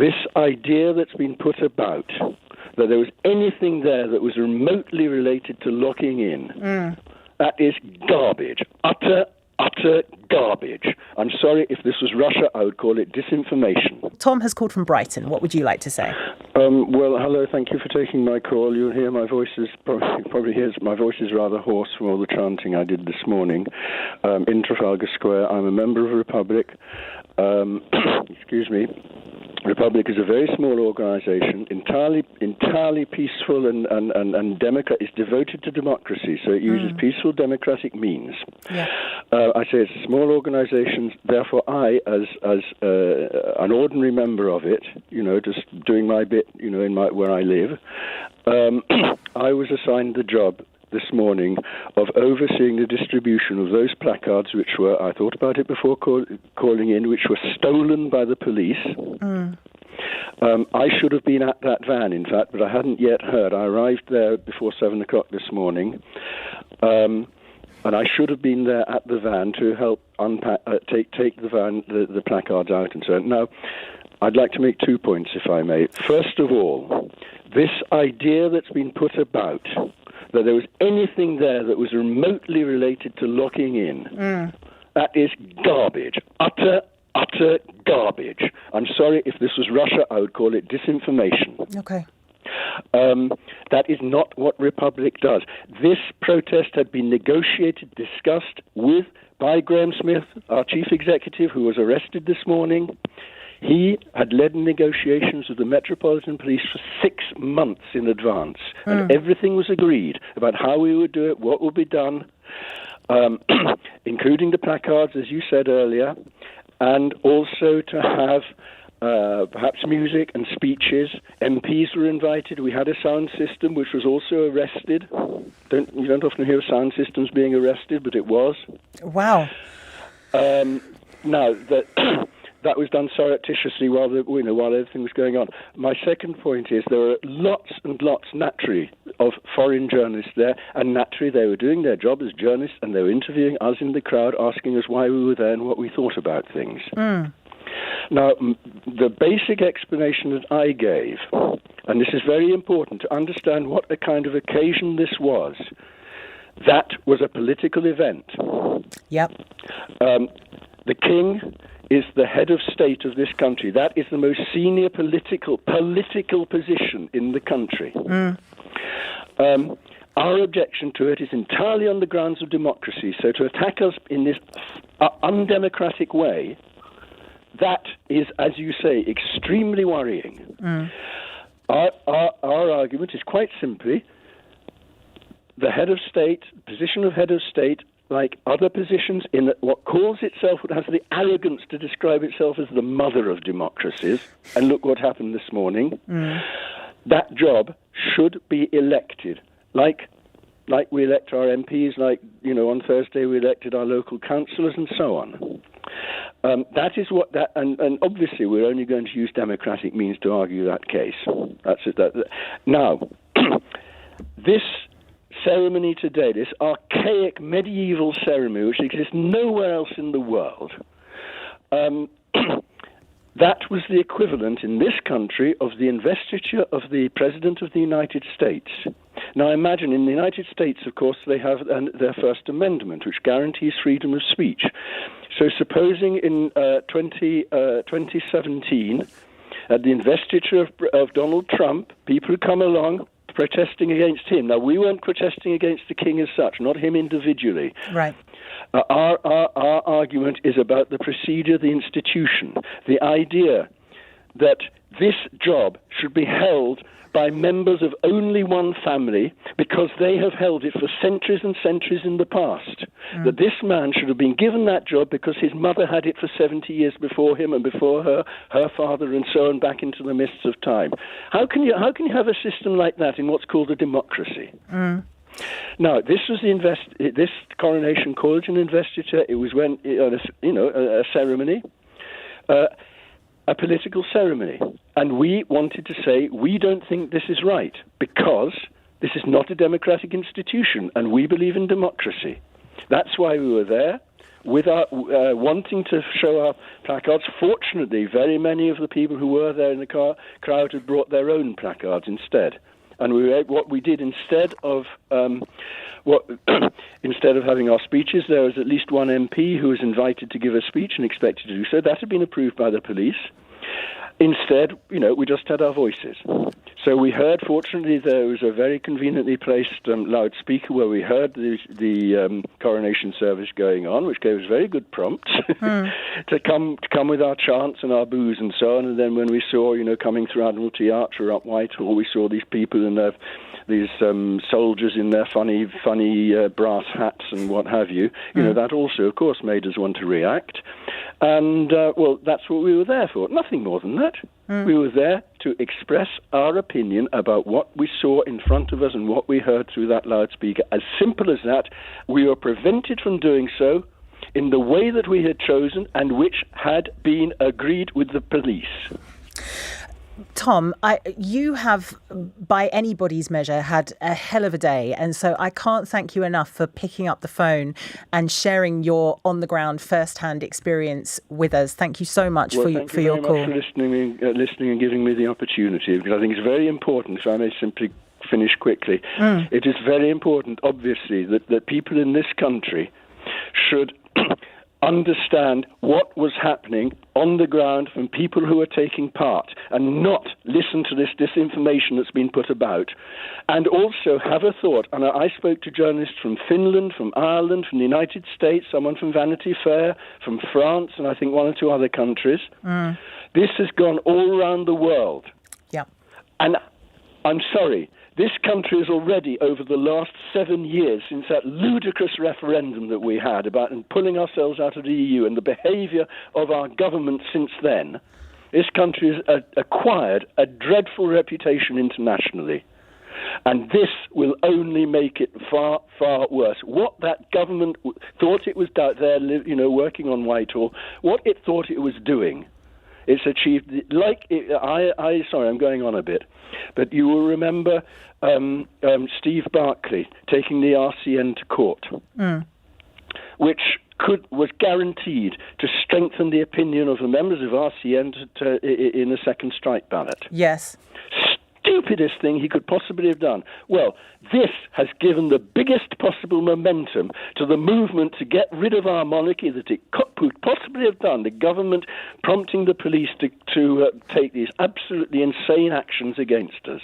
this idea that's been put about, that there was anything there that was remotely related to locking in, that is garbage. Utter garbage. I'm sorry, if this was Russia, I would call it disinformation. Tom has called from Brighton. What would you like to say? Well, hello, thank you for taking my call. You'll hear my voice is my voice is rather hoarse from all the chanting I did this morning in Trafalgar Square. I'm a member of Republic. Excuse me. Republic is a very small organisation, entirely peaceful and Democrat. It's devoted to democracy, so it uses peaceful democratic means. Yeah. I say it's a small organisation. Therefore, I, as an ordinary member of it, just doing my bit, in where I live, I was assigned the job this morning of overseeing the distribution of those placards which were, I thought about it before calling in, which were stolen by the police. I should have been at that van, in fact, but I hadn't yet heard. I arrived there before 7 o'clock this morning, and I should have been there at the van to help take the van, the placards out and so on. Now, I'd like to make 2 points, if I may. First of all, this idea that's been put about, that there was anything there that was remotely related to locking in, that is garbage. Utter garbage. I'm sorry, if this was Russia, I would call it disinformation. Okay. That is not what Republic does. This protest had been negotiated, discussed by Graham Smith, our chief executive, who was arrested this morning. He had led negotiations with the Metropolitan Police for 6 months in advance, and everything was agreed about how we would do it, what would be done, including the placards, as you said earlier, and also to have perhaps music and speeches. MPs were invited. We had a sound system which was also arrested. You don't often hear sound systems being arrested, but it was. Wow. Now, that was done surreptitiously while everything was going on. My second point is there are lots and lots, naturally, of foreign journalists there, and naturally they were doing their job as journalists, and they were interviewing us in the crowd, asking us why we were there and what we thought about things. Now, the basic explanation that I gave, and this is very important to understand what a kind of occasion this was, that was a political event. Yep. The king is the head of state of this country. That is the most senior political position in the country. Our objection to it is entirely on the grounds of democracy. So to attack us in this undemocratic way, that is, as you say, extremely worrying. Our argument is quite simply the head of state, position of head of state, like other positions in what calls itself, what has the arrogance to describe itself as the mother of democracies, and look what happened this morning, that job should be elected. Like we elect our MPs, on Thursday we elected our local councillors and so on. That is what that, and obviously we're only going to use democratic means to argue that case. That's it. Now, this ceremony today, this archaic medieval ceremony, which exists nowhere else in the world, that was the equivalent in this country of the investiture of the President of the United States. Now imagine, in the United States, of course, they have their First Amendment, which guarantees freedom of speech. So supposing in 2017, at the investiture of Donald Trump, people who come along protesting against him. Now, we weren't protesting against the king as such, not him individually. Right. Our argument is about the procedure, the institution, the idea that this job should be held by members of only one family because they have held it for centuries and centuries in the past. That this man should have been given that job because his mother had it for 70 years before him and before her father, and so on, back into the mists of time. How can you have a system like that in what's called a democracy? Now, this was this Coronation College and investiture. It was a ceremony. A political ceremony. And we wanted to say, we don't think this is right because this is not a democratic institution and we believe in democracy. That's why we were there, with our wanting to show our placards. Fortunately, very many of the people who were there in the crowd had brought their own placards instead. And what we did instead of instead of having our speeches, there was at least one MP who was invited to give a speech and expected to do so. That had been approved by the police. Instead, we just had our voices. So we heard, fortunately, there was a very conveniently placed loudspeaker where we heard the coronation service going on, which gave us very good prompts to come with our chants and our boos and so on. And then when we saw, coming through Admiralty Arch or up Whitehall, we saw these people in these soldiers in their funny brass hats and what have you. That also, of course, made us want to react. And, that's what we were there for. Nothing more than that. We were there to express our opinion about what we saw in front of us and what we heard through that loudspeaker. As simple as that. We were prevented from doing so in the way that we had chosen and which had been agreed with the police. Tom, you have, by anybody's measure, had a hell of a day. And so I can't thank you enough for picking up the phone and sharing your on-the-ground first-hand experience with us. Thank you so much for your call. Thank you very much for listening and giving me the opportunity, because I think it's very important, if I may simply finish quickly. It is very important, obviously, that people in this country should understand what was happening on the ground from people who are taking part, and not listen to this disinformation that's been put about, and also have a thought. And I spoke to journalists from Finland, from Ireland, from the United States, someone from Vanity Fair, from France, and I think one or two other countries. This has gone all around the world. Yeah. And I'm sorry, this country has already, over the last 7 years, since that ludicrous referendum that we had about pulling ourselves out of the EU and the behaviour of our government since then, this country has acquired a dreadful reputation internationally. And this will only make it far, far worse. What that government thought it was out there, working on Whitehall, what it thought it was doing, it's achieved. Sorry, I'm going on a bit, but you will remember Steve Barclay taking the RCN to court, which was guaranteed to strengthen the opinion of the members of RCN in a second strike ballot. Yes. Stupidest thing he could possibly have done. Well, this has given the biggest possible momentum to the movement to get rid of our monarchy that it could possibly have done. The government prompting the police to take these absolutely insane actions against us.